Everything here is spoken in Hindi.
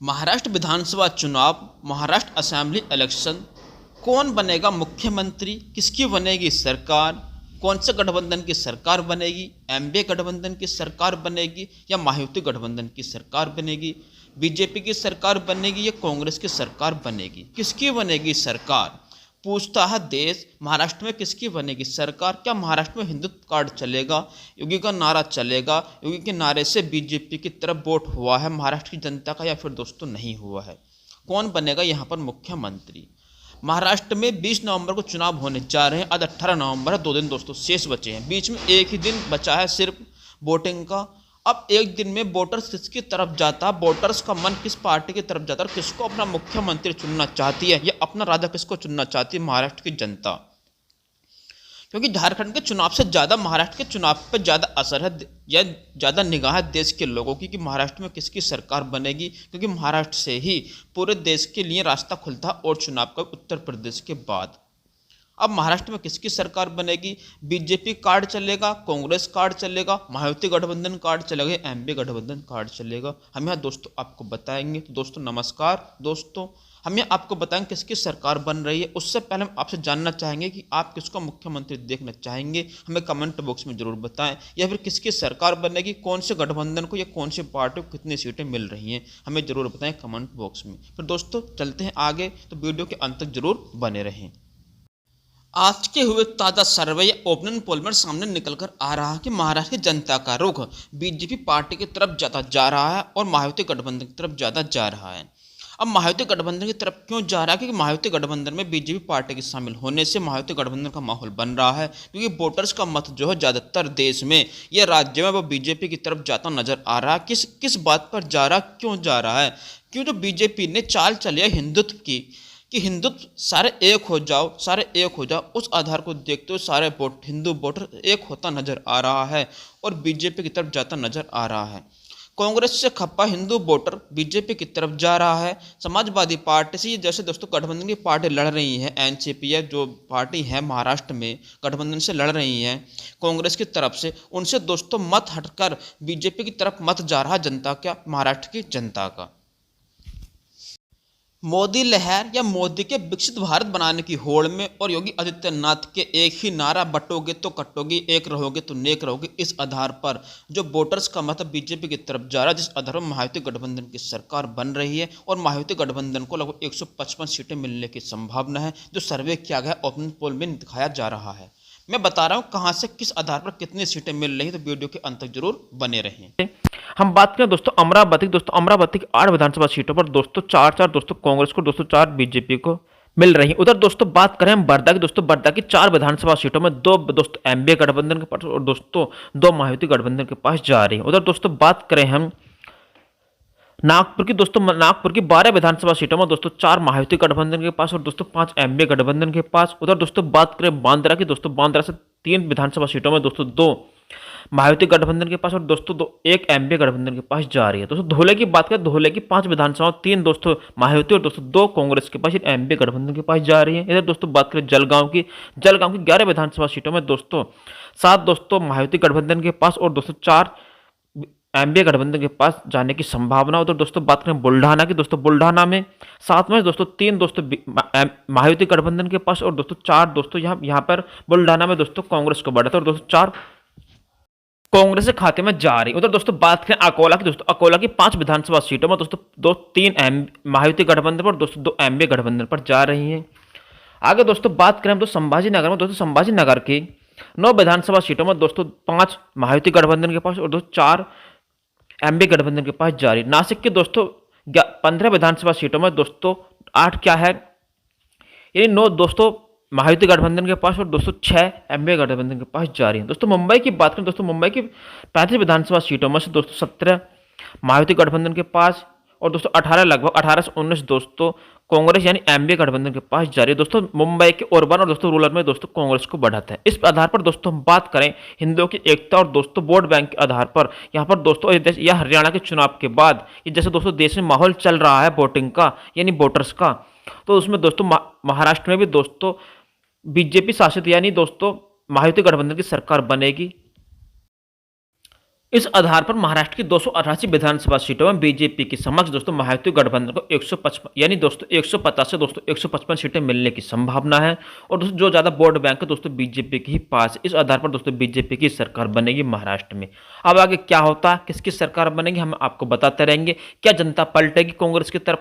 महाराष्ट्र विधानसभा चुनाव, महाराष्ट्र असेंबली इलेक्शन, कौन बनेगा मुख्यमंत्री, किसकी बनेगी सरकार, कौन से गठबंधन की सरकार बनेगी, एमबीए गठबंधन की सरकार बनेगी या महायुति गठबंधन की सरकार बनेगी, बीजेपी की सरकार बनेगी या कांग्रेस की सरकार बनेगी, किसकी बनेगी सरकार, पूछता है देश। महाराष्ट्र में किसकी बनेगी सरकार? क्या महाराष्ट्र में हिंदुत्व कार्ड चलेगा, योगी का नारा चलेगा? योगी के नारे से बीजेपी की तरफ वोट हुआ है महाराष्ट्र की जनता का या फिर दोस्तों नहीं हुआ है? कौन बनेगा यहाँ पर मुख्यमंत्री? महाराष्ट्र में 20 नवंबर को चुनाव होने जा रहे हैं। आज 18 नवंबर है, 2 दिन दोस्तों शेष बचे हैं। बीच में एक ही दिन बचा है सिर्फ वोटिंग का। अब एक दिन में वोटर्स किसकी तरफ जाता है, वोटर्स का मन किस पार्टी की तरफ जाता है, किसको अपना मुख्यमंत्री चुनना चाहती है या अपना राजा किसको चुनना चाहती है महाराष्ट्र की जनता? क्योंकि झारखंड के चुनाव से ज़्यादा महाराष्ट्र के चुनाव पर ज़्यादा असर है या ज़्यादा निगाह है देश के लोगों की कि महाराष्ट्र में किसकी सरकार बनेगी, क्योंकि महाराष्ट्र से ही पूरे देश के लिए रास्ता खुलता और चुनाव का उत्तर प्रदेश के बाद। अब महाराष्ट्र में किसकी सरकार बनेगी? बीजेपी कार्ड चलेगा, कांग्रेस कार्ड चलेगा, महायुति गठबंधन कार्ड चलेगा, एमबीए गठबंधन कार्ड चलेगा? हम यहाँ दोस्तों आपको बताएंगे। तो दोस्तों नमस्कार दोस्तों, हम यहाँ आपको बताएंगे किसकी सरकार बन रही है। उससे पहले हम आपसे जानना चाहेंगे कि आप किसको मुख्यमंत्री देखना चाहेंगे, हमें कमेंट बॉक्स में जरूर बताएं। या फिर किसकी सरकार बनेगी, कौन से गठबंधन को या कौन सी पार्टी को कितनी सीटें मिल रही हैं, हमें जरूर बताएं कमेंट बॉक्स में। फिर दोस्तों चलते हैं आगे, तो वीडियो के अंत तक जरूर बने रहें। आज के हुए ताज़ा सर्वे या ओपिनियन पोल में सामने निकलकर आ रहा है कि महाराष्ट्र की जनता का रुख बीजेपी पार्टी की तरफ ज़्यादा जा रहा है और महायुति गठबंधन की तरफ ज़्यादा जा रहा है। अब महायुति गठबंधन की तरफ क्यों जा रहा है? क्योंकि महायुति गठबंधन में बीजेपी पार्टी के शामिल होने से महायुति गठबंधन का माहौल बन रहा है, क्योंकि वोटर्स का मत जो है ज़्यादातर देश में या राज्य में वो बीजेपी की तरफ जाता नजर आ रहा है। किस बात पर जा रहा, क्यों जा रहा है? क्यों जो बीजेपी ने चाल चली है हिंदुत्व की कि हिंदुत्व सारे एक हो जाओ, सारे एक हो जाओ, उस आधार को देखते हुए सारे हिंदू वोटर एक होता नजर आ रहा है और बीजेपी की तरफ जाता नजर आ रहा है। कांग्रेस से खप्पा हिंदू वोटर बीजेपी की तरफ जा रहा है। समाजवादी पार्टी से जैसे दोस्तों गठबंधन की पार्टी लड़ रही हैं, एनसीपी है जो पार्टी है महाराष्ट्र में गठबंधन से लड़ रही हैं कांग्रेस की तरफ से, उनसे दोस्तों मत हटकर बीजेपी की तरफ मत जा रहा जनता का, महाराष्ट्र की जनता का। मोदी लहर या मोदी के विकसित भारत बनाने की होड़ में और योगी आदित्यनाथ के एक ही नारा, बटोगे तो कटोगे, एक रहोगे तो नेक रहोगे, इस आधार पर जो वोटर्स का मत बीजेपी की तरफ जा रहा है, जिस आधार पर महायुति गठबंधन की सरकार बन रही है और महायुति गठबंधन को लगभग 155 सीटें मिलने की संभावना है, जो सर्वे किया गया ओपिनियन पोल में दिखाया जा रहा है। मैं बता रहा हूँ कहाँ से किस आधार पर कितनी सीटें मिल रही हैं, तो वीडियो के अंत तक जरूर बने रहें। हम बात करें दोस्तों अमरावती की 8 विधानसभा सीटों पर दोस्तों 4 दोस्तों कांग्रेस को, दोस्तों 4 बीजेपी को मिल रही है। उधर दोस्तों बात करें हम वर्धा की, दोस्तों वर्धा की 4 विधानसभा सीटों में 2 दोस्तों एमबीए गठबंधन के पास और दोस्तों 2 महायुति गठबंधन के पास जा रही है। उधर दोस्तों बात करें हम नागपुर की, दोस्तों नागपुर की 12 विधानसभा सीटों में दोस्तों 4 महायुति गठबंधन के पास और दोस्तों 5 एमबीए गठबंधन के पास। उधर दोस्तों बात करें बांद्रा की, दोस्तों बांद्रा से 3 विधानसभा सीटों में दोस्तों 2 महायुति गठबंधन के पास और दोस्तों 1 एमबीए गठबंधन के पास जा रही है। दोस्तों धुले की बात करें, धुले की 5 विधानसभा 3 दोस्तों महायुति और दोस्तों 2 कांग्रेस के पास एमबीए गठबंधन के पास जा रही है। इधर दोस्तों बात करें जलगांव की 11 विधानसभा सीटों में दोस्तों 7 दोस्तों महायुति गठबंधन के पास और दोस्तों 4 एमबीए गठबंधन के पास जाने की संभावना। उधर दोस्तों बात करें बुल्ढाना की, दोस्तों बुल्ढाना में 7 में दोस्तों 3 दोस्तों महायुति गठबंधन के पास और दोस्तों 4 दोस्तों यहाँ पर बुल्ढाना में दोस्तों कांग्रेस को बढ़ा था और दोस्तों 4 कांग्रेस के खाते में जा रही। उधर दोस्तों बात करें अकोला की, दोस्तों अकोला की 5 विधानसभा सीटों में दोस्तों 3 महायुति गठबंधन पर दोस्तों 2 एमबीए गठबंधन पर जा रही हैं। आगे दोस्तों बात करें हम तो संभाजी नगर में, दोस्तों संभाजी नगर की 9 विधानसभा सीटों में दोस्तों 5 महायुति गठबंधन के पास और दोस्तों 4 एमबीए गठबंधन के पास जा रही। नासिक के दोस्तों 15 विधानसभा सीटों में दोस्तों 8 क्या है, यानी 9 दोस्तों महायुति गठबंधन के पास और दोस्तों 6 एमबीए गठबंधन के पास जा रही है। दोस्तों मुंबई की बात करें, दोस्तों मुंबई की 35 विधानसभा सीटों में से दोस्तों 17 महायुति गठबंधन के पास और दोस्तों 18 लगभग 18 से 19 दोस्तों कांग्रेस यानी एमबीए गठबंधन के पास जा रही है। दोस्तों मुंबई के अर्बन और दोस्तों रूरल में दोस्तों कांग्रेस को बढ़त है। इस आधार पर दोस्तों हम बात करें हिंदुओं की एकता और दोस्तों वोट बैंक के आधार पर यहाँ पर दोस्तों यह हरियाणा के चुनाव के बाद ये जैसे दोस्तों देश में माहौल चल रहा है वोटिंग का यानी वोटर्स का, तो उसमें दोस्तों महाराष्ट्र में भी दोस्तों बीजेपी शासित यानी दोस्तों महायुति गठबंधन की सरकार बनेगी। इस आधार पर महाराष्ट्र की 288 विधानसभा सीटों में बीजेपी के समक्ष दोस्तों महायुति गठबंधन को 155 यानी दोस्तों 150 से दोस्तों 155 सीटें मिलने की संभावना है। और दोस्तों जो ज्यादा वोट बैंक है दोस्तों बीजेपी के ही पास, इस आधार पर दोस्तों बीजेपी की सरकार बनेगी महाराष्ट्र में। अब आगे क्या होता है, किसकी सरकार बनेगी, हम आपको बताते रहेंगे। क्या जनता पलटेगी कांग्रेस की तरफ?